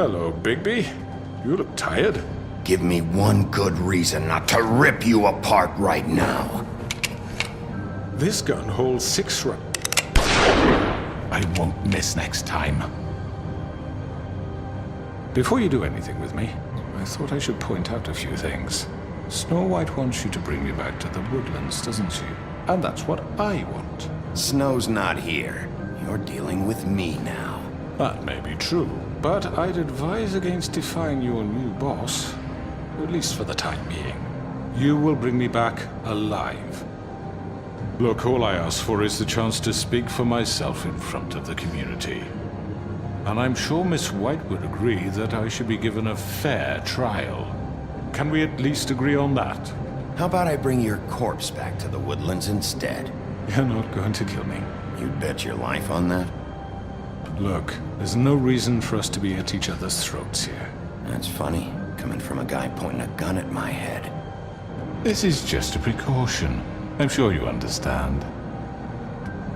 Hello, Bigby. You look tired. Give me one good reason not to rip you apart right now. This gun holds 6 rounds. I won't miss next time. Before you do anything with me, I thought I should point out a few things. Snow White wants you to bring me back to the woodlands, doesn't she? And that's what I want. Snow's not here. You're dealing with me now. That may be true, but I'd advise against defying your new boss, at least for the time being. You will bring me back alive. Look, all I ask for is the chance to speak for myself in front of the community. And I'm sure Miss White would agree that I should be given a fair trial. Can we at least agree on that? How about I bring your corpse back to the woodlands instead? You're not going to kill me. You'd bet your life on that? Look, there's no reason for us to be at each other's throats here. That's funny, coming from a guy pointing a gun at my head. This is just a precaution. I'm sure you understand.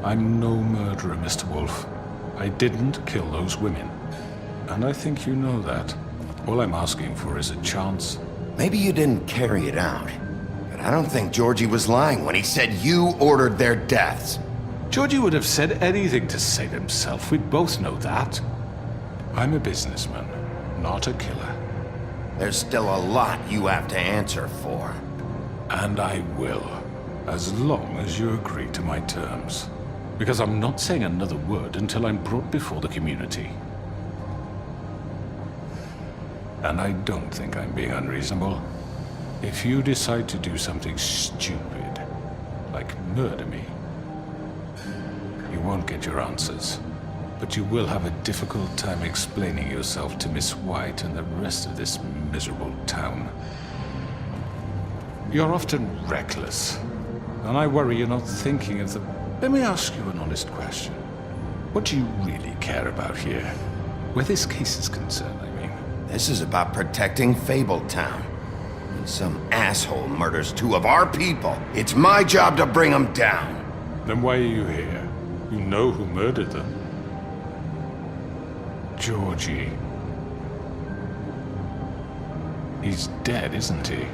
I'm no murderer, Mr. Wolf. I didn't kill those women. And I think you know that. All I'm asking for is a chance. Maybe you didn't carry it out, but I don't think Georgie was lying when he said you ordered their deaths. Georgie would have said anything to save himself. We both know that. I'm a businessman, not a killer. There's still a lot you have to answer for. And I will, as long as you agree to my terms. Because I'm not saying another word until I'm brought before the community. And I don't think I'm being unreasonable. If you decide to do something stupid, like murder me, you won't get your answers. But you will have a difficult time explaining yourself to Miss White and the rest of this miserable town. You're often reckless, and I worry you're not thinking of the... Let me ask you an honest question. What do you really care about here? Where this case is concerned, I mean. This is about protecting Fabletown. When some asshole murders 2 of our people, it's my job to bring them down. Then why are you here? You know who murdered them. Georgie. He's dead, isn't he?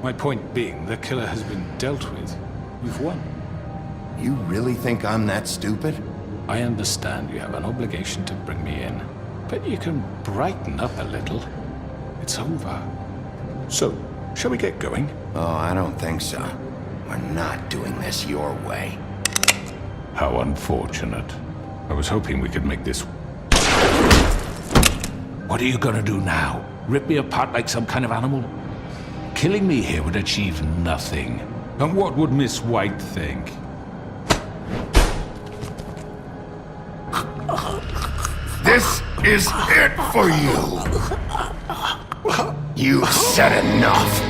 My point being, the killer has been dealt with. You've won. You really think I'm that stupid? I understand you have an obligation to bring me in, but you can brighten up a little. It's over. So, shall we get going? Oh, I don't think so. We're not doing this your way. How unfortunate. I was hoping we could make this... What are you gonna do now? Rip me apart like some kind of animal? Killing me here would achieve nothing. And what would Miss White think? This is it for you! You've said enough!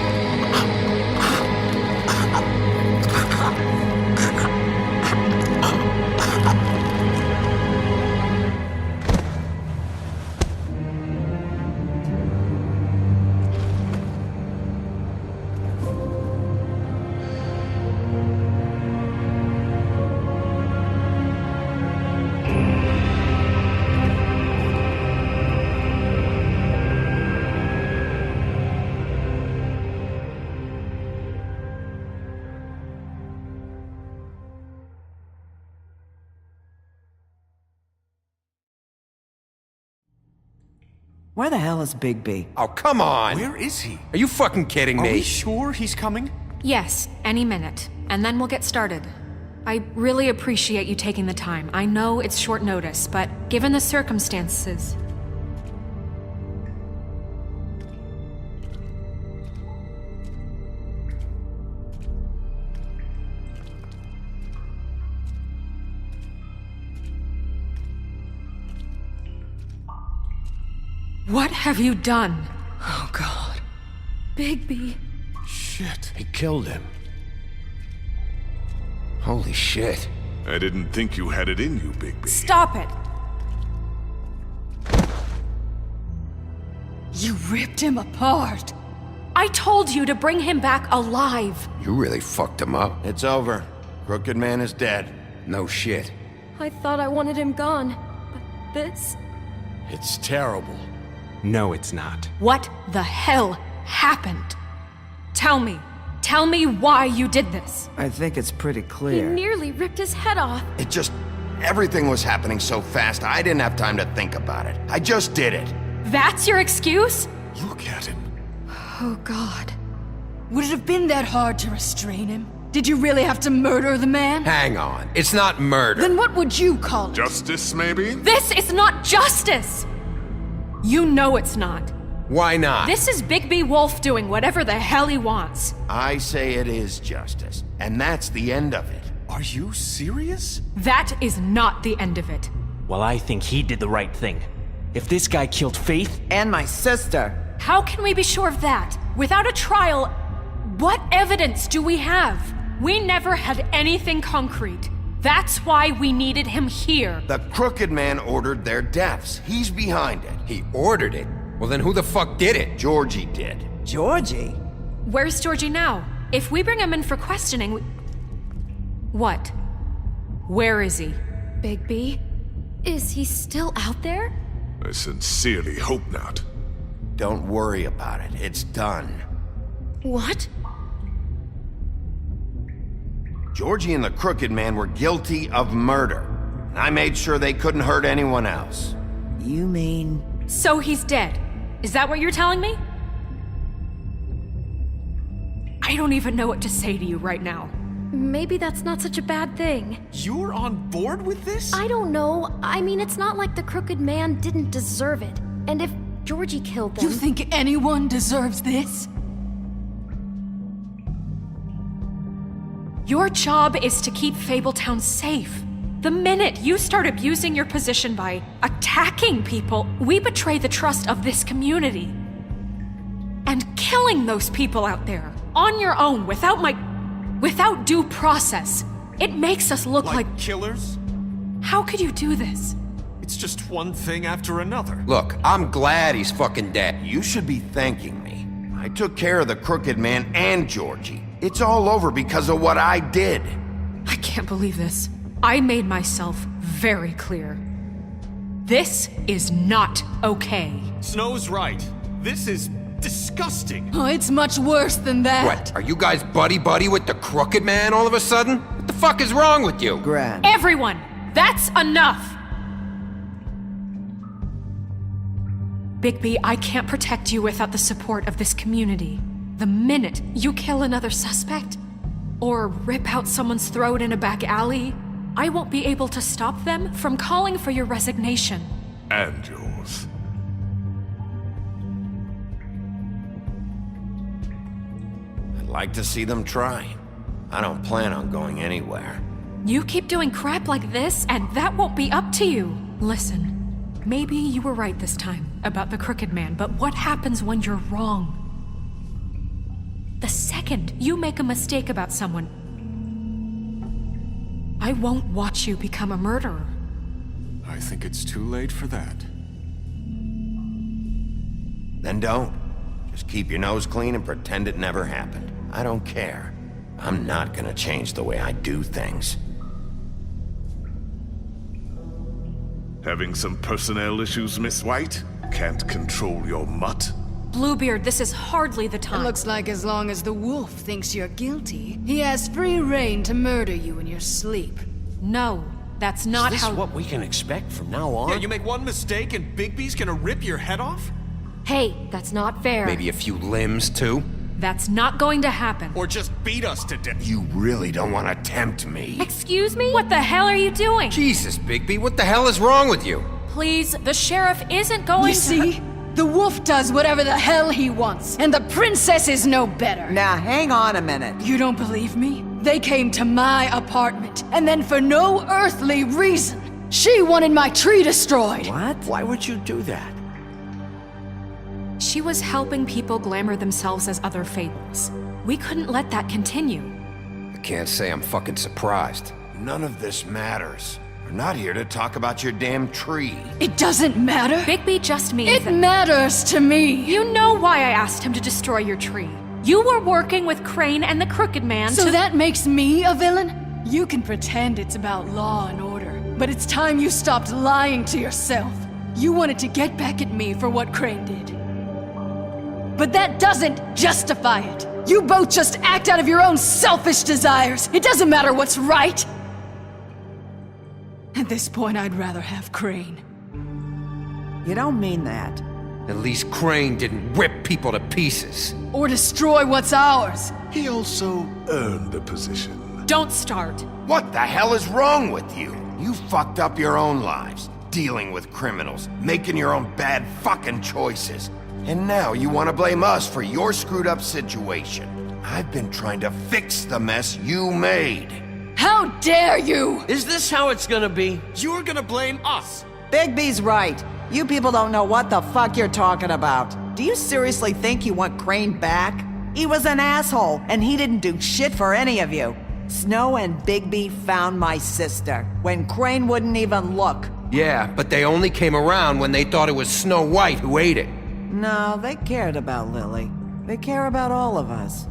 Where the hell is Bigby? Oh, come on! Where is he? Are you fucking kidding Are me? we sure he's coming? Yes, any minute. And then we'll get started. I really appreciate you taking the time. I know it's short notice, but given the circumstances... What have you done? Oh, God. Bigby. Shit. He killed him. Holy shit. I didn't think you had it in you, Bigby. Stop it! You ripped him apart. I told you to bring him back alive. You really fucked him up. It's over. Crooked Man is dead. No shit. I thought I wanted him gone, this? It's terrible. No, it's not. What the hell happened? Tell me. Tell me why you did this. I think it's pretty He clear. nearly ripped his head off. It just... everything was happening so fast, I didn't have time to think about it. I just did it. That's your excuse? Look at him. Oh, God. Would it have been that hard to restrain him? Did you really have to murder the man? Hang on. It's not murder. Then what would you call it? Justice, maybe? This is not justice! You know it's not. Why not? This is Bigby Wolf doing whatever the hell he wants. I say it is justice. And that's the end of it. Are you serious? That is not the end of it. Well, I think he did the right thing. If this guy killed Faith, And my sister. How can we be sure of that? Without a trial, what evidence do we have? We never had anything concrete. That's why we needed him here. The Crooked Man ordered their deaths. He's behind it. He ordered it? Well, then who the fuck did it? Georgie did. Georgie? Where's Georgie now? If we bring him in for questioning, What? Where is he? Bigby? Is he still out there? I sincerely hope not. Don't worry about it. It's done. What? Georgie and the Crooked Man were guilty of murder. And I made sure they couldn't hurt anyone else. You mean... So he's dead. Is that what you're telling me? I don't even know what to say to you right now. Maybe that's not such a bad thing. You're on board with this? I don't know. I mean, it's not like the Crooked Man didn't deserve it. And if Georgie killed them... You think anyone deserves this? Your job is to keep Fabletown safe. The minute you start abusing your position by attacking people, we betray the trust of this community. And killing those people out there, on your own, without due process, it makes us look like... killers? How could you do this? It's just one thing after another. Look, I'm glad he's fucking dead. You should be thanking me. I took care of the Crooked Man and Georgie. It's all over because of what I did. I can't believe this. I made myself very clear. This is not okay. Snow's right. This is disgusting. Oh, it's much worse than that. What, are you guys buddy-buddy with the Crooked Man all of a sudden? What the fuck is wrong with you? Gran. Everyone, that's enough! Bigby, I can't protect you without the support of this community. The minute you kill another suspect, or rip out someone's throat in a back alley, I won't be able to stop them from calling for your resignation. And yours. I'd like to see them try. I don't plan on going anywhere. You keep doing crap like this, and that won't be up to you. Listen, maybe you were right this time about the Crooked Man, but what happens when you're wrong? The second you make a mistake about someone, I won't watch you become a murderer. I think it's too late for that. Then don't. Just keep your nose clean and pretend it never happened. I don't care. I'm not gonna change the way I do things. Having some personnel issues, Miss White? Can't control your mutt? Bluebeard, this is hardly the time. It looks like as long as the wolf thinks you're guilty, he has free reign to murder you in your sleep. No, that's not is this how... what we can expect from now on? Yeah, you make one mistake and Bigby's gonna rip your head off? Hey, that's not fair. Maybe a few limbs, too? That's not going to happen. Or just beat us to death? You really don't want to tempt me. Excuse me? What the hell are you doing? Jesus, Bigby, what the hell is wrong with you? Please, the sheriff isn't going You see? The wolf does whatever the hell he wants, and the princess is no better. Now, hang on a minute. You don't believe me? They came to my apartment, and then for no earthly reason, she wanted my tree destroyed. What? Why would you do that? She was helping people glamour themselves as other fables. We couldn't let that continue. I can't say I'm fucking surprised. None of this matters. We're not here to talk about your damn tree. It doesn't matter. Bigby just means It that... matters to me. You know why I asked him to destroy your tree. You were working with Crane and the Crooked Man So to... that makes me a villain? You can pretend it's about law and order, But it's time you stopped lying to yourself. You wanted to get back at me for what Crane did. But that doesn't justify it. You both just act out of your own selfish desires. It doesn't matter what's right. At this point, I'd rather have Crane. You don't mean that. At least Crane didn't rip people to pieces. Or destroy what's ours. He also earned the position. Don't start. What the hell is wrong with you? You fucked up your own lives, dealing with criminals, making your own bad fucking choices. And now you want to blame us for your screwed up situation. I've been trying to fix the mess you made. How dare you! Is this how it's gonna be? You're gonna blame us. Bigby's right. You people don't know what the fuck you're talking about. Do you seriously think you want Crane back? He was an asshole, and he didn't do shit for any of you. Snow and Bigby found my sister, when Crane wouldn't even look. Yeah, but they only came around when they thought it was Snow White who ate it. No, they cared about Lily. They care about all of us.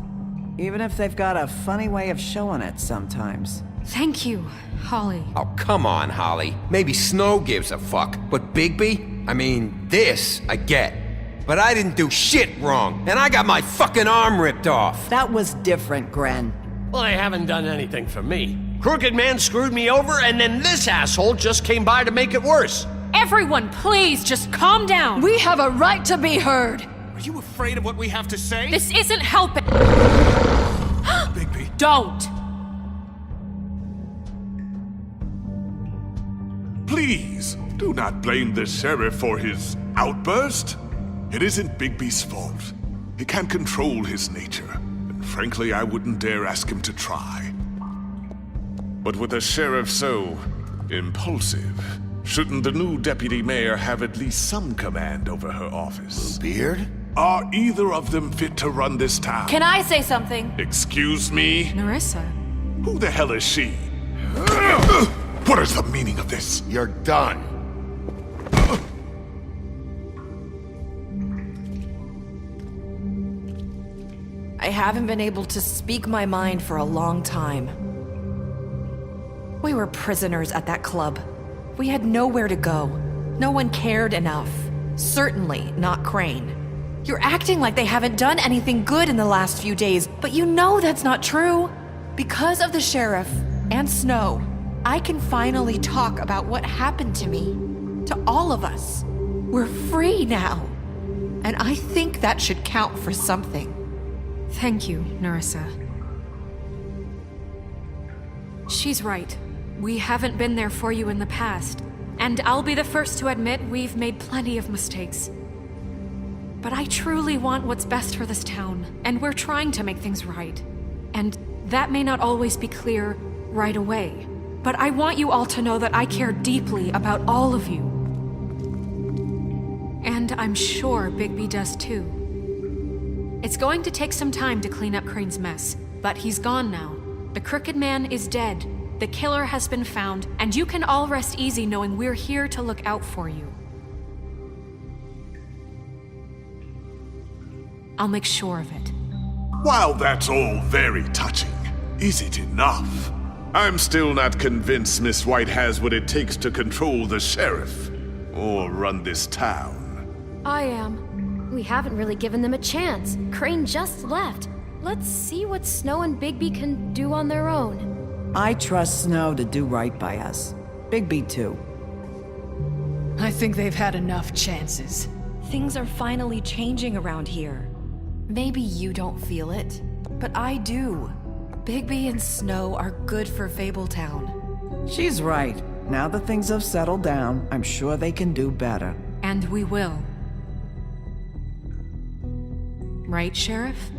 Even if they've got a funny way of showing it sometimes. Thank you, Holly. Oh, come on, Holly. Maybe Snow gives a fuck, but Bigby? I mean, this I get. But I didn't do shit wrong, and I got my fucking arm ripped off. That was different, Gren. Well, they haven't done anything for me. Crooked Man screwed me over, and then this asshole just came by to make it worse. Everyone, please, just calm down. We have a right to be heard. Are you afraid of what we have to say? This isn't helping. Bigby. Don't. Please, do not blame the sheriff for his outburst. It isn't Bigby's fault. He can't control his nature, and frankly, I wouldn't dare ask him to try. But with a sheriff so impulsive, shouldn't the new deputy mayor have at least some command over her office? Beard? Are either of them fit to run this town? Can I say something? Excuse me? Narissa. Who the hell is she? What is the meaning of this? You're done. I haven't been able to speak my mind for a long time. We were prisoners at that club. We had nowhere to go. No one cared enough. Certainly not Crane. You're acting like they haven't done anything good in the last few days, but you know that's not true. Because of the sheriff and Snow, I can finally talk about what happened to me. To all of us. We're free now. And I think that should count for something. Thank you, Narissa. She's right. We haven't been there for you in the past. And I'll be the first to admit we've made plenty of mistakes. But I truly want what's best for this town, and we're trying to make things right. And that may not always be clear right away. But I want you all to know that I care deeply about all of you. And I'm sure Bigby does too. It's going to take some time to clean up Crane's mess, but he's gone now. The Crooked Man is dead, the killer has been found, and you can all rest easy knowing we're here to look out for you. I'll make sure of it. While that's all very touching, is it enough? I'm still not convinced Miss White has what it takes to control the sheriff, or run this town. I am. We haven't really given them a chance. Crane just left. Let's see what Snow and Bigby can do on their own. I trust Snow to do right by us. Bigby too. I think they've had enough chances. Things are finally changing around here. Maybe you don't feel it, but I do. Bigby and Snow are good for Fabletown. She's right. Now that things have settled down, I'm sure they can do better. And we will. Right, Sheriff?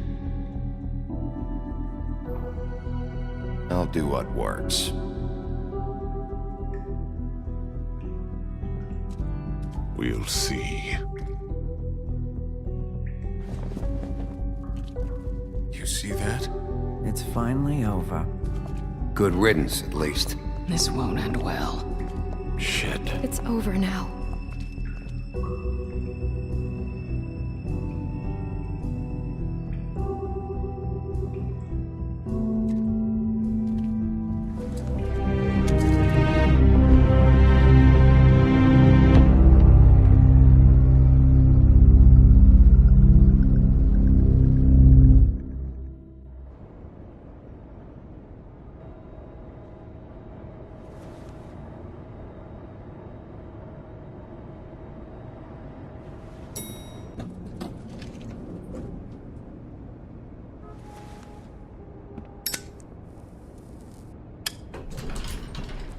I'll do what works. We'll see. You see that? It's finally over. Good riddance, at least. This won't end well. Shit. It's over now.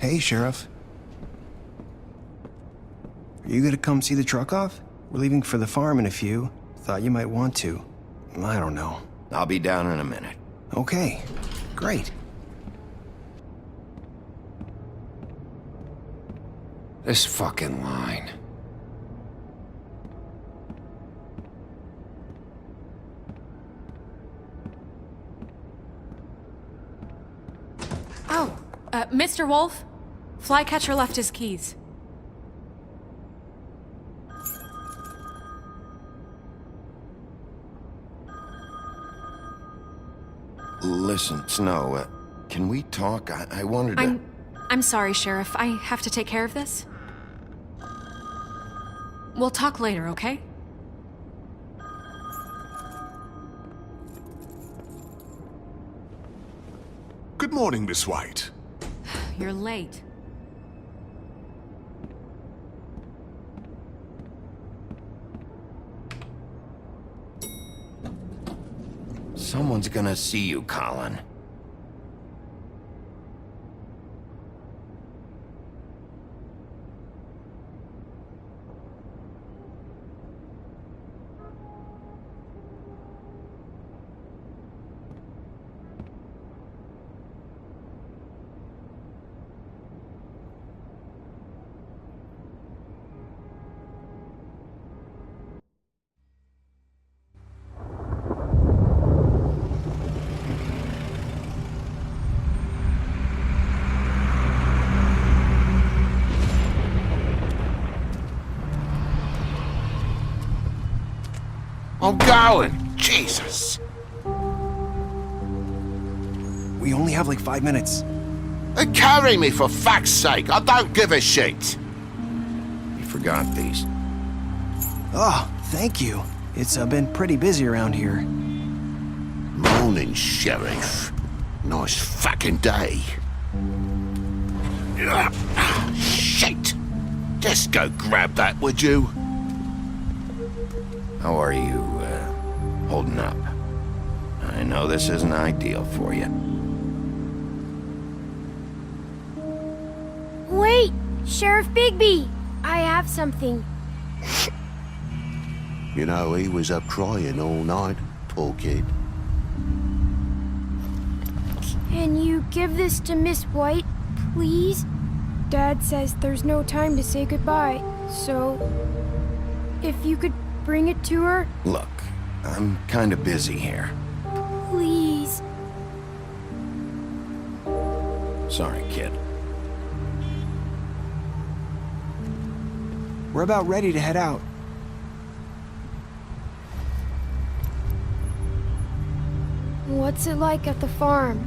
Hey, Sheriff. Are you gonna come see the truck off? We're leaving for the farm in a few. Thought you might want to. I don't know. I'll be down in a minute. Okay, great. This fucking line. Oh, Mr. Wolf? Flycatcher left his keys. Listen, Snow, can we talk? I wanted to... I'm sorry, Sheriff. I have to take care of this. We'll talk later, okay? Good morning, Miss White. You're late. Someone's gonna see you, Colin. I'm going! Jesus! We only have like 5 minutes. Carry me for fuck's sake! I don't give a shit! You forgot these. Oh, thank you. It's been pretty busy around here. Morning, Sheriff. Nice fucking day. Shit! Just go grab that, would you? How are you, holding up? I know this isn't ideal for you. Wait! Sheriff Bigby! I have something. You know, he was up crying all night, poor kid. Can you give this to Miss White, please? Dad says there's no time to say goodbye, so... if you could bring it to her? Look, I'm kinda busy here. Please. Sorry, kid. We're about ready to head out. What's it like at the farm?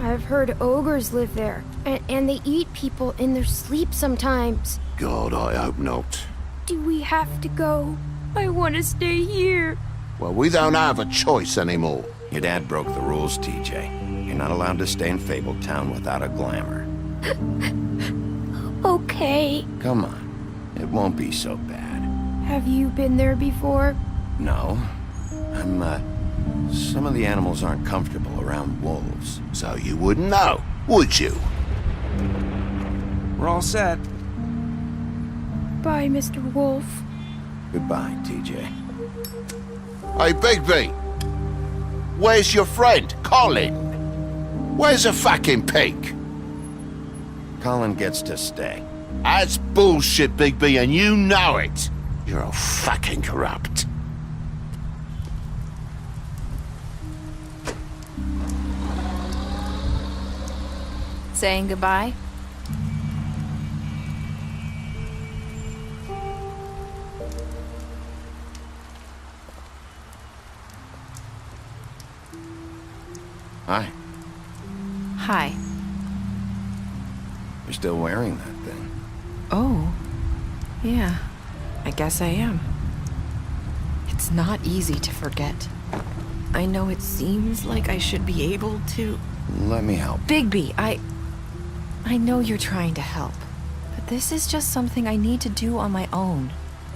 I've heard ogres live there, and they eat people in their sleep sometimes. God, I hope not. Do we have to go? I want to stay here. Well, we don't have a choice anymore. Your dad broke the rules, TJ. You're not allowed to stay in Fabletown without a glamour. Okay. Come on. It won't be so bad. Have you been there before? No. Some of the animals aren't comfortable around wolves. So you wouldn't know, would you? We're all set. Bye, Mr. Wolf. Goodbye, TJ. Hey, Bigby! Where's your friend, Colin? Where's the fucking pig? Colin gets to stay. That's bullshit, Bigby, and you know it. You're all fucking corrupt. Saying goodbye? Hi. Hi. You're still wearing that thing. Oh. Yeah. I guess I am. It's not easy to forget. I know it seems like I should be able to... Let me help. Bigby, I know you're trying to help, but this is just something I need to do on my own,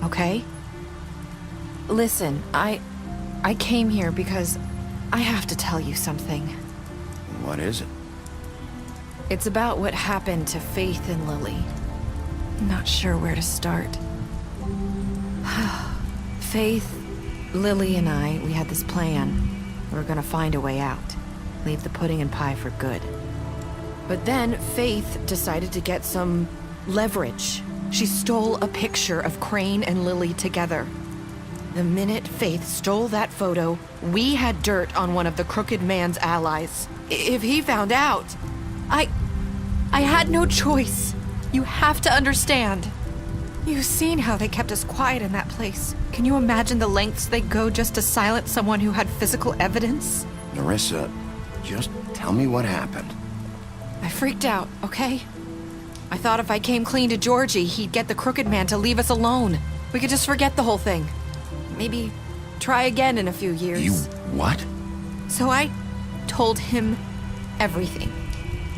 okay? Listen, I came here because I have to tell you something. What is it? It's about what happened to Faith and Lily. I'm not sure where to start. Faith, Lily, and I, we had this plan. We were gonna find a way out. Leave the pudding and pie for good. But then Faith decided to get some leverage. She stole a picture of Crane and Lily together. The minute Faith stole that photo, we had dirt on one of the Crooked Man's allies. If he found out, I had no choice. You have to understand. You've seen how they kept us quiet in that place. Can you imagine the lengths they go just to silence someone who had physical evidence? Nerissa, just tell me what happened. I freaked out, okay? I thought if I came clean to Georgie, he'd get the Crooked Man to leave us alone. We could just forget the whole thing. Maybe try again in a few years. You what? So I told him everything.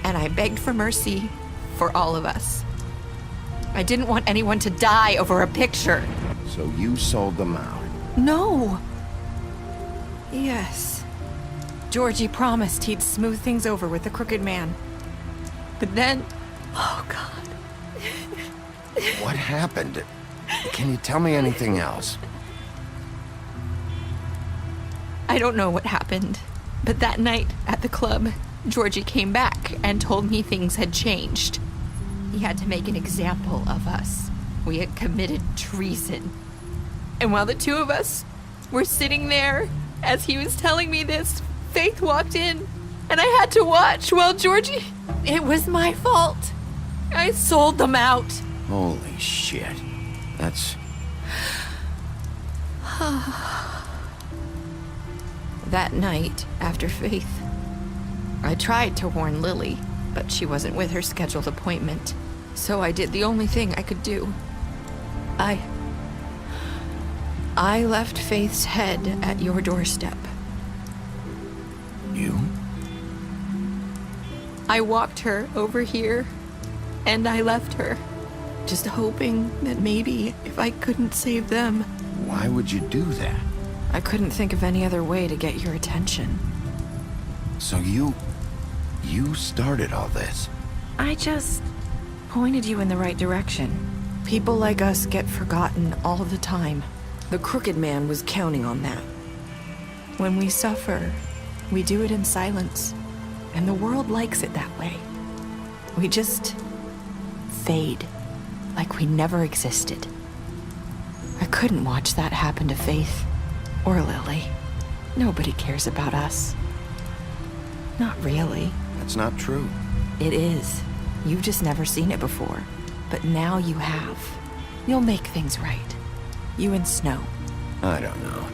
And I begged for mercy for all of us. I didn't want anyone to die over a picture. So you sold them out? No. Yes. Georgie promised he'd smooth things over with the Crooked Man. But then... Oh, God. What happened? Can you tell me anything else? I don't know what happened. But that night at the club, Georgie came back and told me things had changed. He had to make an example of us. We had committed treason. And while the two of us were sitting there, as he was telling me this, Faith walked in, and I had to watch while Georgie... It was my fault. I sold them out. Holy shit. That's... That night, after Faith, I tried to warn Lily, but she wasn't with her scheduled appointment. So I did the only thing I could do. I left Faith's head at your doorstep. You? I walked her over here, and I left her, just hoping that maybe if I couldn't save them... Why would you do that? I couldn't think of any other way to get your attention. So you started all this? I just pointed you in the right direction. People like us get forgotten all the time. The Crooked Man was counting on that. When we suffer, we do it in silence, and the world likes it that way. We just fade, like we never existed. I couldn't watch that happen to Faith or Lily. Nobody cares about us. Not really. That's not true. It is. You've just never seen it before. But now you have. You'll make things right. You and Snow. I don't know.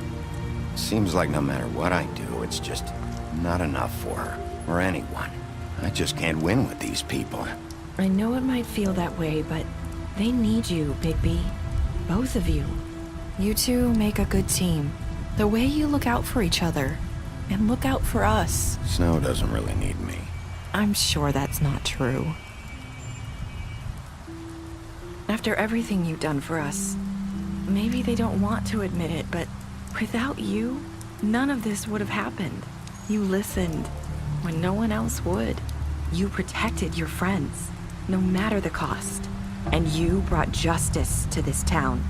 Seems like no matter what I do, it's just not enough for her, or anyone. I just can't win with these people. I know it might feel that way, but they need you, Bigby. Both of you. You two make a good team. The way you look out for each other, and look out for us. Snow doesn't really need me. I'm sure that's not true. After everything you've done for us, maybe they don't want to admit it, but without you, none of this would have happened. You listened when no one else would. You protected your friends, no matter the cost. And you brought justice to this town,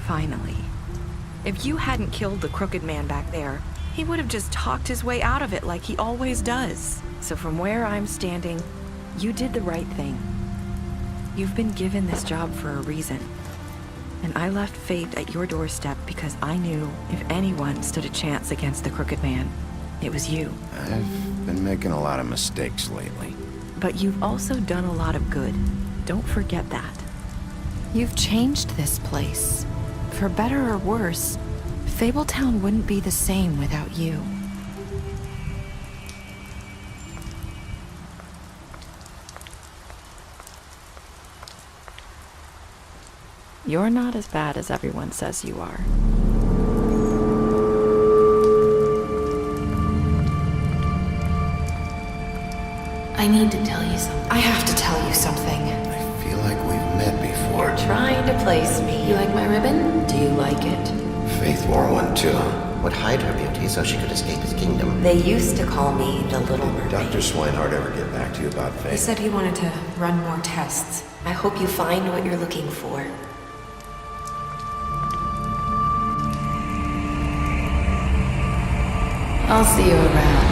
finally. If you hadn't killed the Crooked Man back there, he would have just talked his way out of it like he always does. So from where I'm standing, you did the right thing. You've been given this job for a reason. And I left Faith at your doorstep because I knew if anyone stood a chance against the Crooked Man, it was you. I've been making a lot of mistakes lately. But you've also done a lot of good. Don't forget that. You've changed this place. For better or worse, Fabletown wouldn't be the same without you. You're not as bad as everyone says you are. I need to tell you something. I have to tell you something. I feel like we've met before. You're trying to place me. You like my ribbon? Do you like it? Faith wore one too. would hide her beauty so she could escape his kingdom. They used to call me the Little Mermaid. Dr. Swinehart ever get back to you about Faye? He said he wanted to run more tests. I hope you find what you're looking for. I'll see you around.